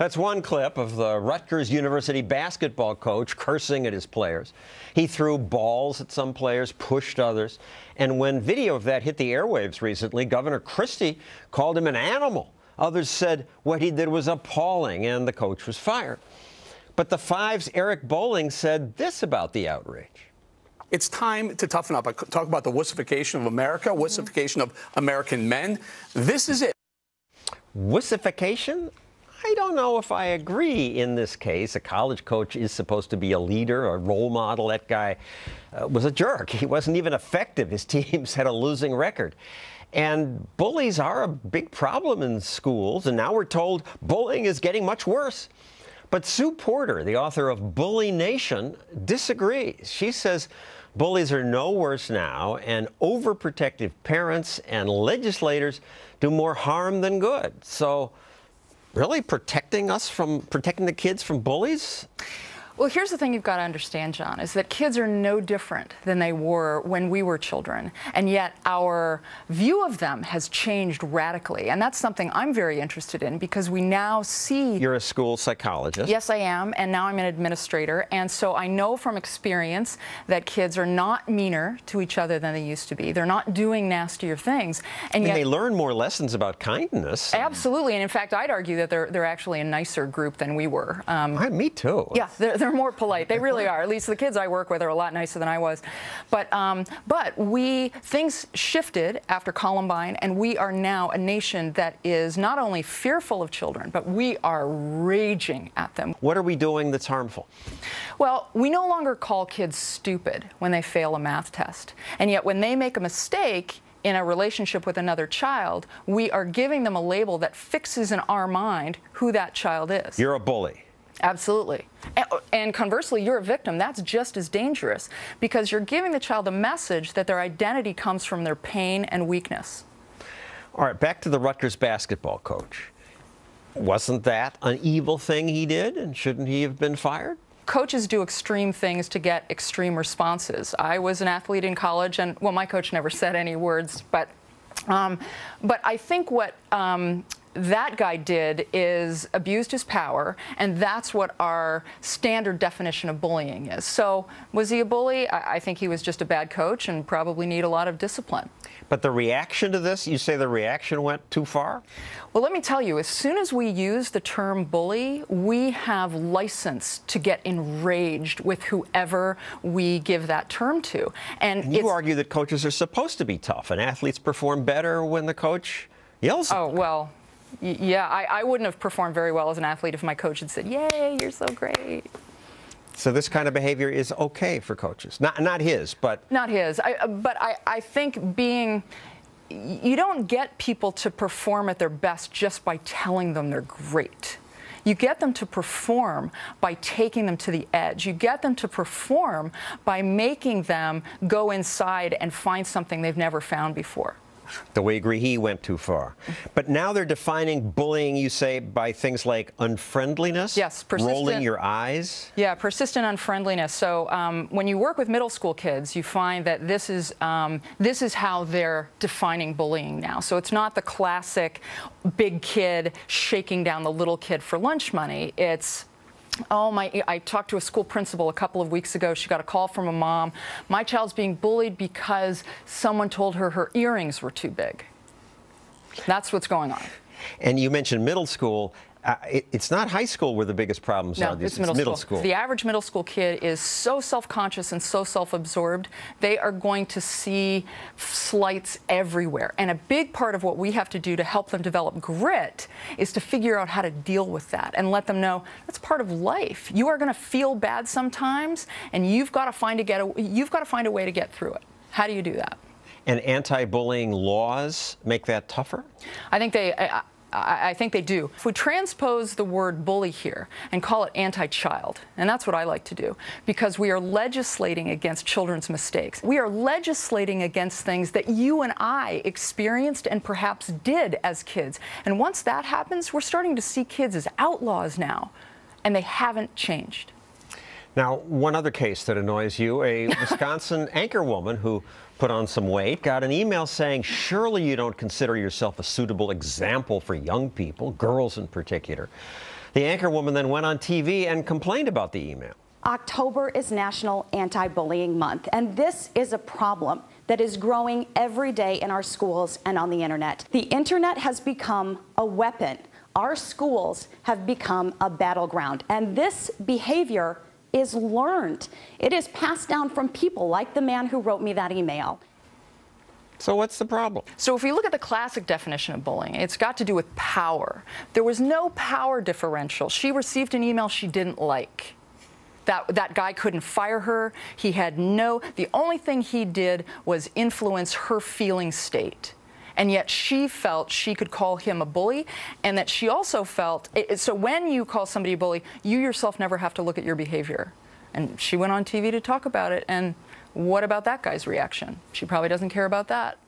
That's one clip of the Rutgers University basketball coach cursing at his players. He threw balls at some players, pushed others. And when video of that hit the airwaves recently, Governor Christie called him an animal. Others said what he did was appalling, and the coach was fired. But the Five's Eric Bolling said this about the outrage. It's time to toughen up. I talk about the wussification of America, wussification of American men. This is it. Wussification? I don't know if I agree in this case. A college coach is supposed to be a leader, a role model. That guy was a jerk. He wasn't even effective. His teams had a losing record. And bullies are a big problem in schools, and now we're told bullying is getting much worse. But Sue Porter, the author of Bully Nation, disagrees. She says bullies are no worse now, and overprotective parents and legislators do more harm than good. So, really protecting the kids from bullies? Well, here's the thing you've got to understand, John, is that kids are no different than they were when we were children. And yet our view of them has changed radically. And that's something I'm very interested in because we now see... You're a school psychologist. Yes, I am. And now I'm an administrator. And so I know from experience that kids are not meaner to each other than they used to be. They're not doing nastier things. And yet they learn more lessons about kindness. Absolutely. And in fact, I'd argue that they're actually a nicer group than we were. Me too. Yeah, they're more polite. They really are. At least the kids I work with are a lot nicer than I was. But things shifted after Columbine, and we are now a nation that is not only fearful of children, but we are raging at them. What are we doing that's harmful? Well, we no longer call kids stupid when they fail a math test. And yet when they make a mistake in a relationship with another child, we are giving them a label that fixes in our mind who that child is. You're a bully. Absolutely. And conversely, you're a victim. That's just as dangerous because you're giving the child a message that their identity comes from their pain and weakness. All right, back to the Rutgers basketball coach. Wasn't that an evil thing he did, and shouldn't he have been fired? Coaches do extreme things to get extreme responses. I was an athlete in college, and, well, my coach never said any words, but I think what that guy did is abused his power, and that's what our standard definition of bullying is. So was he a bully? I think he was just a bad coach and probably need a lot of discipline. But the reaction to this, you say the reaction went too far? Well, let me tell you, as soon as we use the term bully, we have license to get enraged with whoever we give that term to. And you argue that coaches are supposed to be tough, and athletes perform better when the coach yells at them. Oh, well, yeah, I wouldn't have performed very well as an athlete if my coach had said, "Yay, you're so great." So this kind of behavior is okay for coaches. Not his, but... Not his. But I think you don't get people to perform at their best just by telling them they're great. You get them to perform by taking them to the edge. You get them to perform by making them go inside and find something they've never found before. Though we agree he went too far. But now they're defining bullying, you say, by things like unfriendliness? Yes, persistent. Rolling your eyes? Yeah, persistent unfriendliness. So when you work with middle school kids, you find that this is how they're defining bullying now. So it's not the classic big kid shaking down the little kid for lunch money. It's... I talked to a school principal a couple of weeks ago. She got a call from a mom. My child's being bullied because someone told her her earrings were too big. That's what's going on. And you mentioned middle school. It's not high school where the biggest problems are. It's middle school. The average middle school kid is so self-conscious and so self-absorbed, they are going to see slights everywhere. And a big part of what we have to do to help them develop grit is to figure out how to deal with that and let them know that's part of life. You are going to feel bad sometimes, and you've got to find a way to get through it. How do you do that? And anti-bullying laws make that tougher? I think they do. If we transpose the word bully here and call it anti-child, and that's what I like to do, because we are legislating against children's mistakes. We are legislating against things that you and I experienced and perhaps did as kids. And once that happens, we're starting to see kids as outlaws now, and they haven't changed. Now, one other case that annoys you, a Wisconsin anchorwoman who put on some weight, got an email saying, surely you don't consider yourself a suitable example for young people, girls in particular. The anchorwoman then went on TV and complained about the email. October is National Anti-Bullying Month, and this is a problem that is growing every day in our schools and on the internet. The internet has become a weapon. Our schools have become a battleground, and this behavior is learned. It is passed down from people like the man who wrote me that email. So what's the problem? So if we look at the classic definition of bullying, it's got to do with power. There was no power differential. She received an email she didn't like. That guy couldn't fire her. He had the only thing he did was influence her feeling state. And yet she felt she could call him a bully, and that she also felt, so when you call somebody a bully, you yourself never have to look at your behavior. And she went on TV to talk about it, and what about that guy's reaction? She probably doesn't care about that.